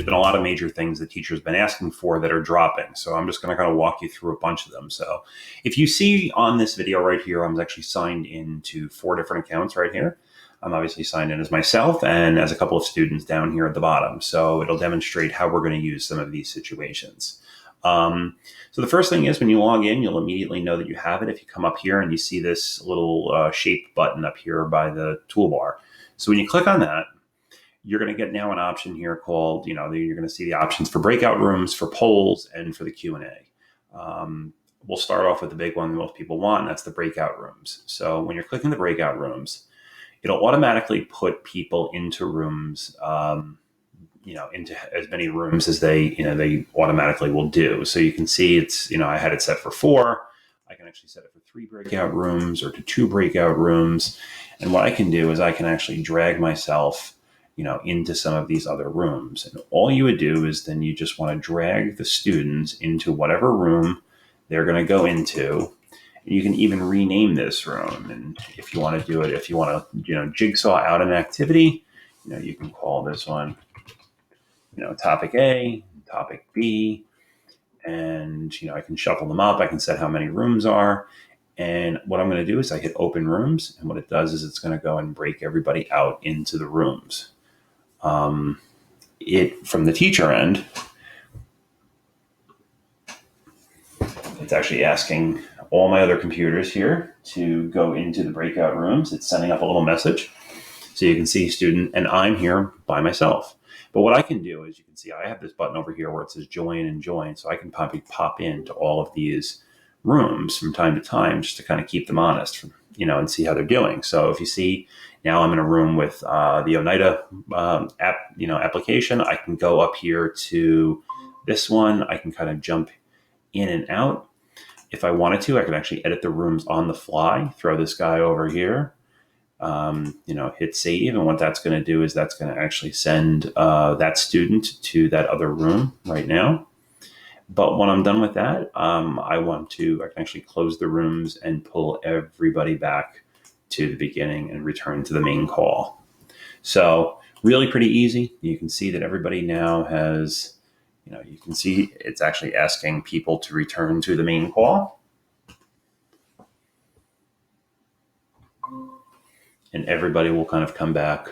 been a lot of major things that teachers have been asking for that are dropping. So I'm just going to kind of walk you through a bunch of them. So if you see on this video right here, I'm actually signed into 4 different accounts right here. I'm obviously signed in as myself and as a couple of students down here at the bottom. So it'll demonstrate how we're going to use some of these situations. So the first thing is when you log in, you'll immediately know that you have it if you come up here and you see this little shaped button up here by the toolbar. So when you click on that, you're going to get now an option here called, you're going to see the options for breakout rooms, for polls, and for the Q&A. We'll start off with the big one that most people want, and that's the breakout rooms. So when you're clicking the breakout rooms, it'll automatically put people into rooms, into as many rooms as they automatically will do. So you can see it's, I had it set for 4. I can actually set it for 3 breakout rooms or to 2 breakout rooms. And what I can do is I can actually drag myself, into some of these other rooms. And all you would do is then you just want to drag the students into whatever room they're going to go into. You can even rename this room. And if you want to do it, if you want to, jigsaw out an activity, you can call this one, topic A, topic B, and, I can shuffle them up. I can set how many rooms are. And what I'm going to do is I hit open rooms. And what it does is it's going to go and break everybody out into the rooms. From the teacher end, it's actually asking all my other computers here to go into the breakout rooms. It's sending up a little message. So you can see student, and I'm here by myself. But what I can do is you can see I have this button over here where it says join and join. So I can pop into all of these rooms from time to time just to kind of keep them honest, and see how they're doing. So if you see now I'm in a room with the Oneida application, I can go up here to this one. I can kind of jump in and out. If I wanted to, I could actually edit the rooms on the fly, throw this guy over here, hit save. And what that's going to do is that's going to actually send that student to that other room right now. But when I'm done with that, I can actually close the rooms and pull everybody back to the beginning and return to the main call. So really pretty easy. You can see that everybody now has, you can see it's actually asking people to return to the main call. And everybody will kind of come back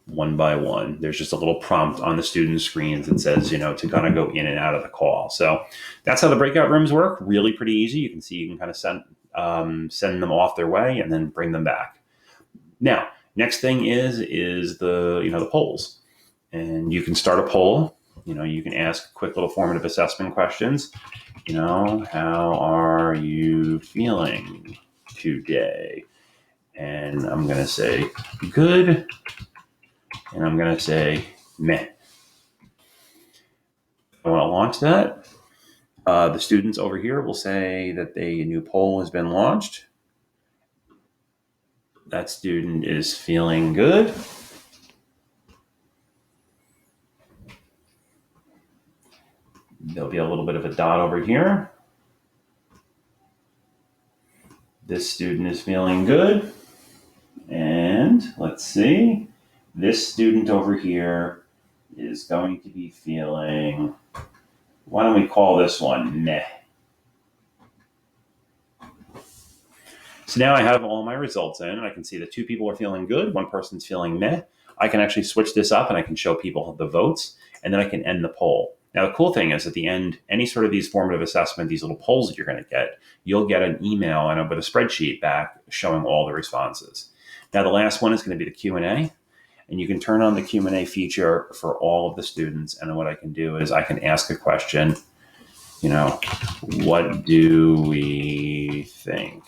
one by one. There's just a little prompt on the student screens that says, to kind of go in and out of the call. So that's how the breakout rooms work. Really pretty easy. You can see you can kind of send them off their way and then bring them back. Now, next thing is the polls. And you can start a poll. You can ask quick little formative assessment questions. How are you feeling today? And I'm going to say good. And I'm going to say meh. I want to launch that. The students over here will say that a new poll has been launched. That student is feeling good. There'll be a little bit of a dot over here. This student is feeling good. And let's see. This student over here is going to be feeling, why don't we call this one meh? So now I have all my results in, and I can see that 2 people are feeling good, 1 person's feeling meh. I can actually switch this up and I can show people the votes, and then I can end the poll. Now, the cool thing is at the end, any sort of these formative assessment, these little polls that you're going to get, you'll get an email and with a spreadsheet back showing all the responses. Now, the last one is going to be the Q&A. And you can turn on the Q&A feature for all of the students. And what I can do is I can ask a question, what do we think?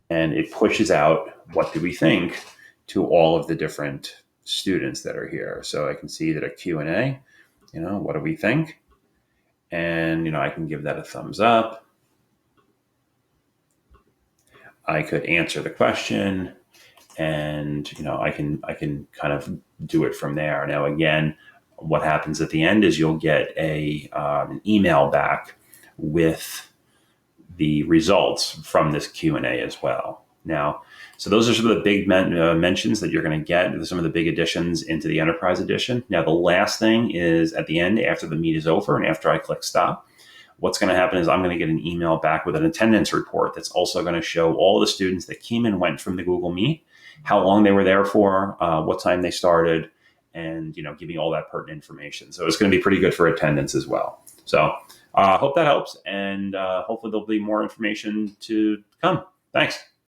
And it pushes out what do we think to all of the different students that are here. So I can see that a Q&A, what do we think? And, I can give that a thumbs up. I could answer the question. And, I can kind of do it from there. Now, again, what happens at the end is you'll get an email back with the results from this Q&A as well. now. So those are some of the big mentions that you're going to get, some of the big additions into the Enterprise Edition. Now, the last thing is at the end, after the meet is over and after I click stop, what's going to happen is I'm going to get an email back with an attendance report that's also going to show all the students that came and went from the Google Meet, how long they were there for, what time they started, and giving all that pertinent information. So it's going to be pretty good for attendance as well. So hope that helps, and hopefully there'll be more information to come. Thanks.